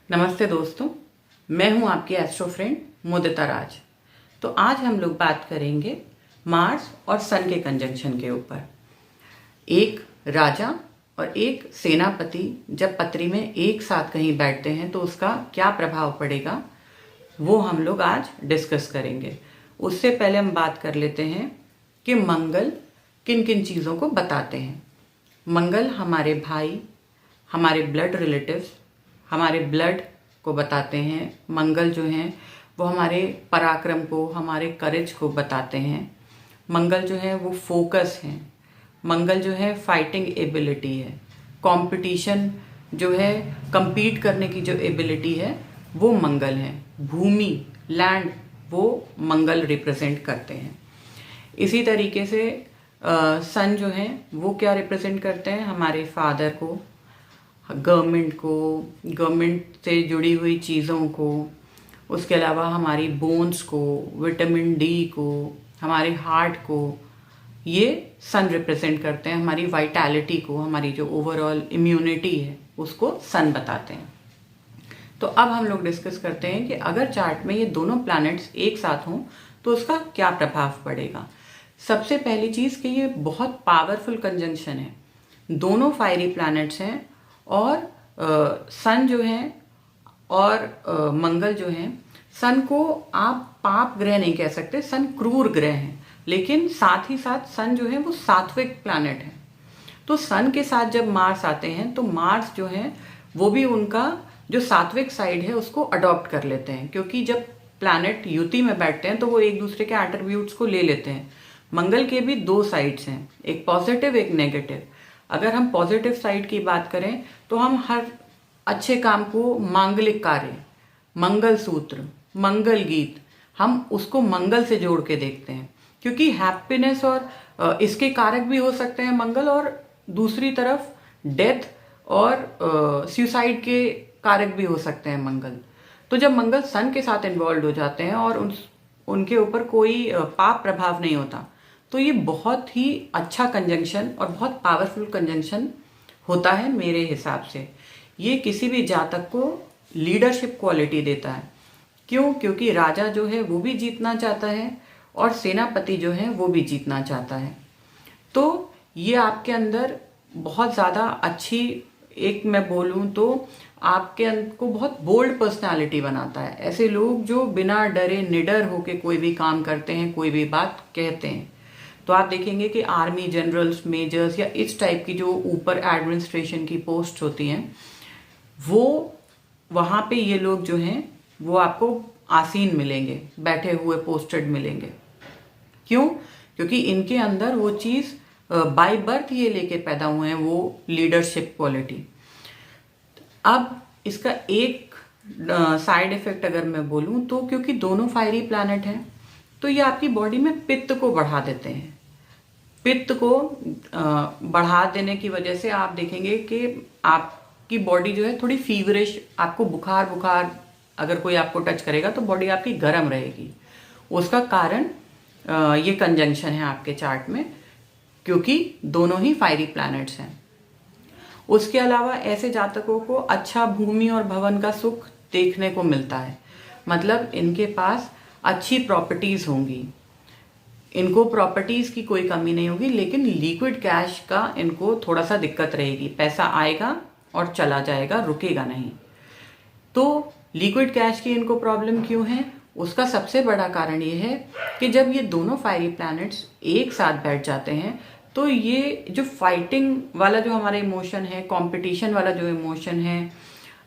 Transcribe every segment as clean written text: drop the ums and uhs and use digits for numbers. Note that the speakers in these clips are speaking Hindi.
नमस्ते दोस्तों, मैं हूं आपकी एस्ट्रो फ्रेंड मुदिता राज। तो आज हम लोग बात करेंगे मार्स और सन के कंजंक्शन के ऊपर। एक राजा और एक सेनापति जब पत्री में एक साथ कहीं बैठते हैं तो उसका क्या प्रभाव पड़ेगा, वो हम लोग आज डिस्कस करेंगे। उससे पहले हम बात कर लेते हैं कि मंगल किन किन चीज़ों को बताते हैं। मंगल हमारे भाई, हमारे ब्लड रिलेटिव्स, हमारे ब्लड को बताते हैं। मंगल जो हैं वो हमारे पराक्रम को, हमारे करेज को बताते हैं। मंगल जो है वो फोकस है। मंगल जो है फाइटिंग एबिलिटी है। कंपटीशन जो है, compete करने की जो एबिलिटी है वो मंगल है। भूमि, लैंड, वो मंगल रिप्रेजेंट करते हैं। इसी तरीके से सन जो है वो क्या रिप्रेजेंट करते हैं, हमारे फादर को, गवर्नमेंट को, गवर्नमेंट से जुड़ी हुई चीज़ों को, उसके अलावा हमारी बोन्स को, विटामिन डी को, हमारे हार्ट को, ये सन रिप्रेजेंट करते हैं। हमारी वाइटैलिटी को, हमारी जो ओवरऑल इम्यूनिटी है उसको सन बताते हैं। तो अब हम लोग डिस्कस करते हैं कि अगर चार्ट में ये दोनों प्लैनेट्स एक साथ हों तो उसका क्या प्रभाव पड़ेगा। सबसे पहली चीज़ कि ये बहुत पावरफुल कंजंक्शन है। दोनों फायरी प्लैनेट्स हैं और सन जो है और मंगल जो है, सन को आप पाप ग्रह नहीं कह सकते, सन क्रूर ग्रह है, लेकिन साथ ही साथ सन जो है वो सात्विक प्लैनेट है। तो सन के साथ जब मार्स आते हैं तो मार्स जो है वो भी उनका जो सात्विक साइड है उसको अडॉप्ट कर लेते हैं, क्योंकि जब प्लैनेट युति में बैठते हैं तो वो एक दूसरे के एट्रीब्यूट्स को ले लेते हैं। मंगल के भी दो साइड्स हैं, एक पॉजिटिव एक नेगेटिव। अगर हम पॉजिटिव साइड की बात करें तो हम हर अच्छे काम को, मांगलिक कार्य, मंगल सूत्र, मंगल गीत, हम उसको मंगल से जोड़ के देखते हैं, क्योंकि हैप्पीनेस और इसके कारक भी हो सकते हैं मंगल, और दूसरी तरफ डेथ और सुसाइड के कारक भी हो सकते हैं मंगल। तो जब मंगल सन के साथ इन्वॉल्व हो जाते हैं और उनके ऊपर कोई पाप प्रभाव नहीं होता, तो ये बहुत ही अच्छा कंजंक्शन और बहुत पावरफुल कंजंक्शन होता है मेरे हिसाब से। ये किसी भी जातक को लीडरशिप क्वालिटी देता है। क्यों? क्योंकि राजा जो है वो भी जीतना चाहता है और सेनापति जो है वो भी जीतना चाहता है। तो ये आपके अंदर बहुत ज़्यादा अच्छी, एक मैं बोलूँ तो आपके को बहुत बोल्ड पर्सनालिटी बनाता है। ऐसे लोग जो बिना डरे निडर होके कोई भी काम करते हैं, कोई भी बात कहते हैं। तो आप देखेंगे कि आर्मी जनरल्स, मेजर्स या इस टाइप की जो ऊपर एडमिनिस्ट्रेशन की पोस्ट होती हैं, वो वहाँ पे ये लोग जो हैं वो आपको आसीन मिलेंगे, बैठे हुए पोस्टेड मिलेंगे। क्यों? क्योंकि इनके अंदर वो चीज़ बाय बर्थ ये लेके पैदा हुए हैं, वो लीडरशिप क्वालिटी। अब इसका एक साइड इफेक्ट अगर मैं बोलूँ तो, क्योंकि दोनों फायरी प्लैनेट हैं तो ये आपकी बॉडी में पित्त को बढ़ा देते हैं। पित्त को बढ़ा देने की वजह से आप देखेंगे कि आपकी बॉडी जो है थोड़ी फीवरिश, आपको बुखार बुखार, अगर कोई आपको टच करेगा तो बॉडी आपकी गर्म रहेगी। उसका कारण ये कंजंक्शन है आपके चार्ट में, क्योंकि दोनों ही फायरी प्लैनेट्स हैं। उसके अलावा ऐसे जातकों को अच्छा भूमि और भवन का सुख देखने को मिलता है। मतलब इनके पास अच्छी प्रॉपर्टीज होंगी, इनको प्रॉपर्टीज की कोई कमी नहीं होगी, लेकिन लिक्विड कैश का इनको थोड़ा सा दिक्कत रहेगी। पैसा आएगा और चला जाएगा, रुकेगा नहीं। तो लिक्विड कैश की इनको प्रॉब्लम क्यों है? उसका सबसे बड़ा कारण ये है कि जब ये दोनों फायरी प्लैनेट्स एक साथ बैठ जाते हैं तो ये जो फाइटिंग वाला जो हमारा इमोशन है, कंपटीशन वाला जो इमोशन है,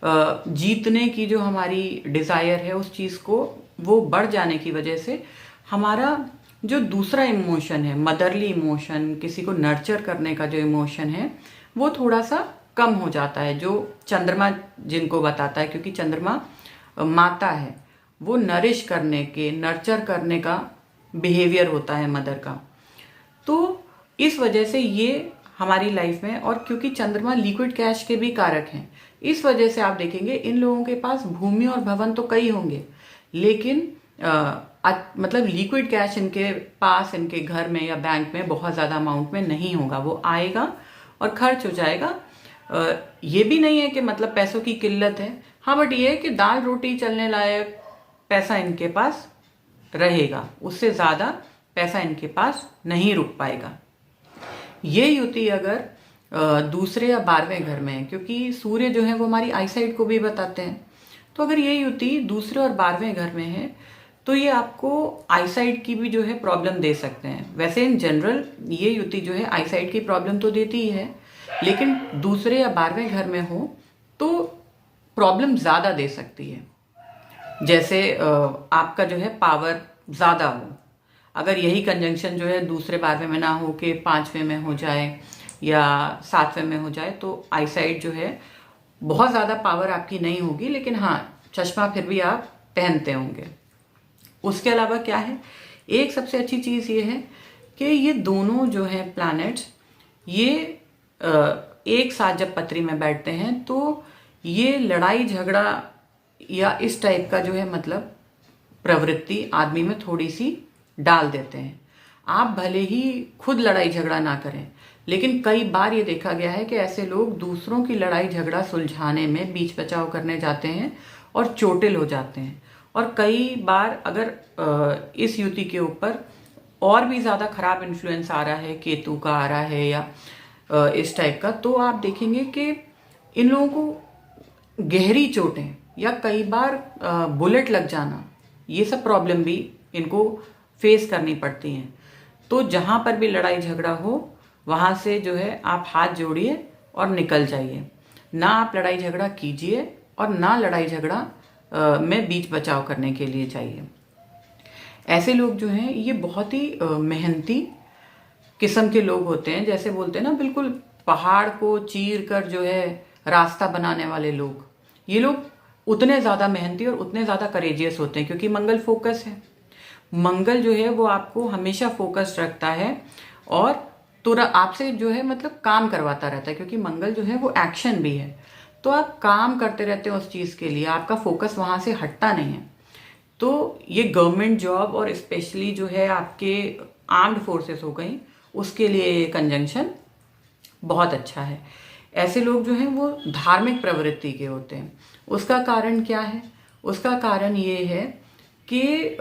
जीतने की जो हमारी डिज़ायर है, उस चीज़ को वो बढ़ जाने की वजह से हमारा जो दूसरा इमोशन है, मदरली इमोशन, किसी को नर्चर करने का जो इमोशन है, वो थोड़ा सा कम हो जाता है, जो चंद्रमा जिनको बताता है। क्योंकि चंद्रमा माता है, वो नरिश करने के, नर्चर करने का बिहेवियर होता है मदर का। तो इस वजह से ये हमारी लाइफ में, और क्योंकि चंद्रमा लिक्विड कैश के भी कारक हैं, इस वजह से आप देखेंगे इन लोगों के पास भूमि और भवन तो कई होंगे, लेकिन मतलब लिक्विड कैश इनके पास, इनके घर में या बैंक में बहुत ज़्यादा अमाउंट में नहीं होगा। वो आएगा और खर्च हो जाएगा, ये भी नहीं है कि मतलब पैसों की किल्लत है, हाँ, बट ये है कि दाल रोटी चलने लायक पैसा इनके पास रहेगा, उससे ज़्यादा पैसा इनके पास नहीं रुक पाएगा। ये युति अगर दूसरे या 12वें घर में है, क्योंकि सूर्य जो है वो हमारी आईसाइट को भी बताते हैं, तो अगर ये युति दूसरे और 12वें घर में है तो ये आपको आईसाइट की भी जो है प्रॉब्लम दे सकते हैं। वैसे इन जनरल ये युति जो है आईसाइट की प्रॉब्लम तो देती ही है, लेकिन दूसरे या 12वें घर में हो तो प्रॉब्लम ज़्यादा दे सकती है। जैसे आपका जो है पावर ज़्यादा हो, अगर यही कंजंक्शन जो है दूसरे 12वें में ना हो के 5वें में हो जाए या 7वें में हो जाए, तो आईसाइट जो है बहुत ज़्यादा पावर आपकी नहीं होगी, लेकिन हाँ, चश्मा फिर भी आप पहनते होंगे। उसके अलावा क्या है, एक सबसे अच्छी चीज़ ये है कि ये दोनों जो हैं प्लैनेट्स, ये एक साथ जब पत्री में बैठते हैं तो ये लड़ाई झगड़ा या इस टाइप का जो है मतलब प्रवृत्ति आदमी में थोड़ी सी डाल देते हैं। आप भले ही खुद लड़ाई झगड़ा ना करें, लेकिन कई बार ये देखा गया है कि ऐसे लोग दूसरों की लड़ाई झगड़ा सुलझाने में बीच बचाव करने जाते हैं और चोटिल हो जाते हैं। और कई बार अगर इस युति के ऊपर और भी ज़्यादा खराब इन्फ्लुएंस आ रहा है, केतु का आ रहा है या इस टाइप का, तो आप देखेंगे कि इन लोगों को गहरी चोटें या कई बार बुलेट लग जाना, ये सब प्रॉब्लम भी इनको फेस करनी पड़ती हैं। तो जहाँ पर भी लड़ाई झगड़ा हो वहाँ से जो है आप हाथ जोड़िए और निकल जाइए, ना आप लड़ाई झगड़ा कीजिए और ना लड़ाई झगड़ा में बीच बचाव करने के लिए चाहिए। ऐसे लोग जो हैं ये बहुत ही मेहनती किस्म के लोग होते हैं, जैसे बोलते हैं ना बिल्कुल पहाड़ को चीर कर जो है रास्ता बनाने वाले लोग। ये लोग उतने ज़्यादा मेहनती और उतने ज़्यादा करेजियस होते हैं, क्योंकि मंगल फोकस है। मंगल जो है वो आपको हमेशा फोकस्ड रखता है और तुरंत आपसे जो है मतलब काम करवाता रहता है, क्योंकि मंगल जो है वो एक्शन भी है। तो आप काम करते रहते हो उस चीज़ के लिए, आपका फोकस वहाँ से हटता नहीं है। तो ये गवर्नमेंट जॉब और स्पेशली जो है आपके आर्म्ड फोर्सेस हो गई, उसके लिए ये कंजंक्शन बहुत अच्छा है। ऐसे लोग जो हैं वो धार्मिक प्रवृत्ति के होते हैं। उसका कारण क्या है? उसका कारण ये है कि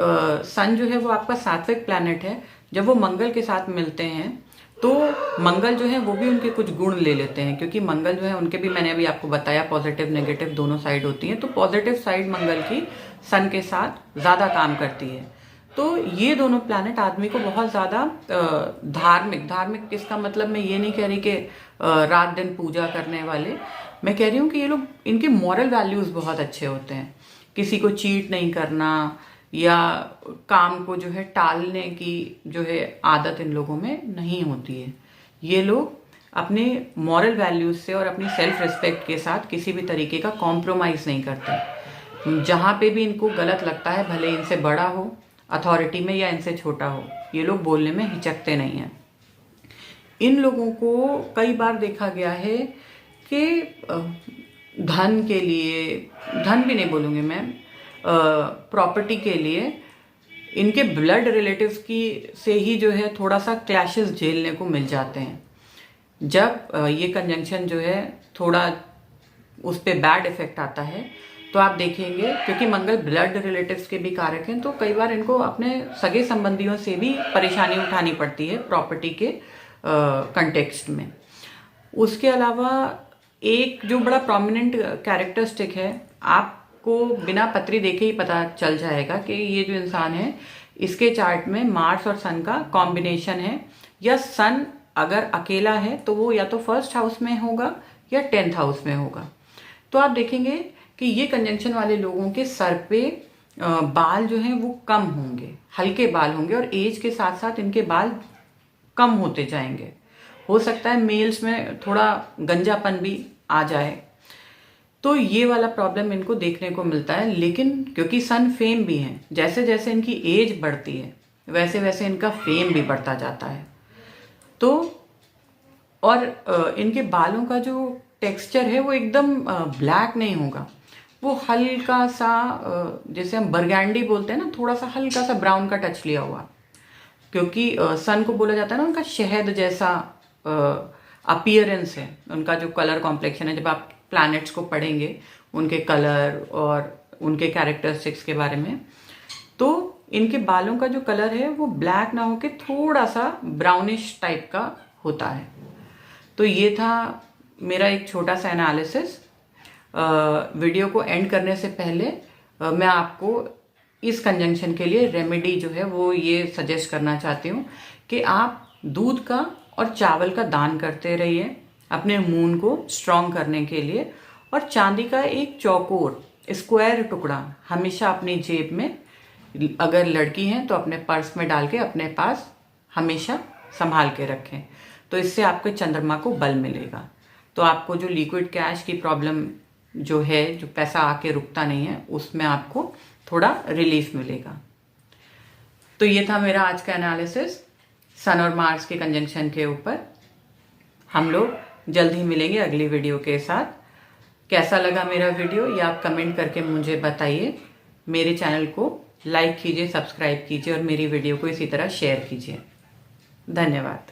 सन जो है वो आपका सात्विक प्लैनेट है। जब वो मंगल के साथ मिलते हैं तो मंगल जो है वो भी उनके कुछ गुण ले लेते हैं, क्योंकि मंगल जो है उनके भी, मैंने अभी आपको बताया, पॉजिटिव नेगेटिव दोनों साइड होती हैं। तो पॉजिटिव साइड मंगल की सन के साथ ज़्यादा काम करती है। तो ये दोनों प्लैनेट आदमी को बहुत ज़्यादा धार्मिक इसका मतलब मैं ये नहीं कह रही कि रात दिन पूजा करने वाले, मैं कह रही हूँ कि ये लोग, इनके मॉरल वैल्यूज़ बहुत अच्छे होते हैं। किसी को चीट नहीं करना या काम को जो है टालने की जो है आदत इन लोगों में नहीं होती है। ये लोग अपने मॉरल वैल्यूज़ से और अपनी सेल्फ रिस्पेक्ट के साथ किसी भी तरीके का कॉम्प्रोमाइज़ नहीं करते। जहाँ पे भी इनको गलत लगता है, भले इनसे बड़ा हो अथॉरिटी में या इनसे छोटा हो, ये लोग बोलने में हिचकते नहीं हैं। इन लोगों को कई बार देखा गया है कि धन के लिए, धन भी नहीं बोलूँगी मैं, प्रॉपर्टी के लिए इनके ब्लड रिलेटिव्स की से ही जो है थोड़ा सा क्लैशेस झेलने को मिल जाते हैं। जब ये कंजंक्शन जो है थोड़ा उस पर बैड इफेक्ट आता है तो आप देखेंगे, क्योंकि मंगल ब्लड रिलेटिव्स के भी कारक हैं, तो कई बार इनको अपने सगे संबंधियों से भी परेशानी उठानी पड़ती है प्रॉपर्टी के कंटेक्स्ट में। उसके अलावा एक जो बड़ा प्रोमिनेंट कैरेक्टरिस्टिक है, आपको बिना पत्री देखे ही पता चल जाएगा कि ये जो इंसान है इसके चार्ट में मार्स और सन का कॉम्बिनेशन है, या सन अगर अकेला है तो वो या तो फर्स्ट हाउस में होगा या 10th हाउस में होगा। तो आप देखेंगे कि ये कंजंक्शन वाले लोगों के सर पे बाल जो हैं वो कम होंगे, हल्के बाल होंगे, और एज के साथ साथ इनके बाल कम होते जाएंगे। हो सकता है मेल्स में थोड़ा गंजापन भी आ जाए, तो ये वाला प्रॉब्लम इनको देखने को मिलता है। लेकिन क्योंकि सन फेम भी है, जैसे जैसे इनकी एज बढ़ती है वैसे वैसे इनका फेम भी बढ़ता जाता है। तो और इनके बालों का जो टेक्सचर है वो एकदम ब्लैक नहीं होगा, वो हल्का सा जैसे हम बरगैंडी बोलते हैं ना, थोड़ा सा हल्का सा ब्राउन का टच लिया हुआ, क्योंकि सन को बोला जाता है ना उनका शहद जैसा अपीयरेंस है, उनका जो कलर कॉम्प्लेक्शन है, जब आप प्लैनेट्स को पढ़ेंगे उनके कलर और उनके कैरेक्टरिस्टिक्स के बारे में, तो इनके बालों का जो कलर है वो ब्लैक ना होके थोड़ा सा ब्राउनिश टाइप का होता है। तो ये था मेरा एक छोटा सा एनालिसिस। वीडियो को एंड करने से पहले मैं आपको इस कंजंक्शन के लिए रेमेडी जो है वो ये सजेस्ट करना चाहती हूँ कि आप दूध का और चावल का दान करते रहिए अपने मून को स्ट्रॉन्ग करने के लिए, और चांदी का एक चौकोर स्क्वायर टुकड़ा हमेशा अपनी जेब में, अगर लड़की हैं तो अपने पर्स में डाल के अपने पास हमेशा संभाल के रखें। तो इससे आपके चंद्रमा को बल मिलेगा। तो आपको जो लिक्विड कैश की प्रॉब्लम जो है, जो पैसा आके रुकता नहीं है, उसमें आपको थोड़ा रिलीफ मिलेगा। तो ये था मेरा आज का एनालिसिस सन और मार्स के कंजंक्शन के ऊपर। हम लोग जल्द ही मिलेंगे अगली वीडियो के साथ। कैसा लगा मेरा वीडियो ये आप कमेंट करके मुझे बताइए। मेरे चैनल को लाइक कीजिए, सब्सक्राइब कीजिए और मेरी वीडियो को इसी तरह शेयर कीजिए। धन्यवाद।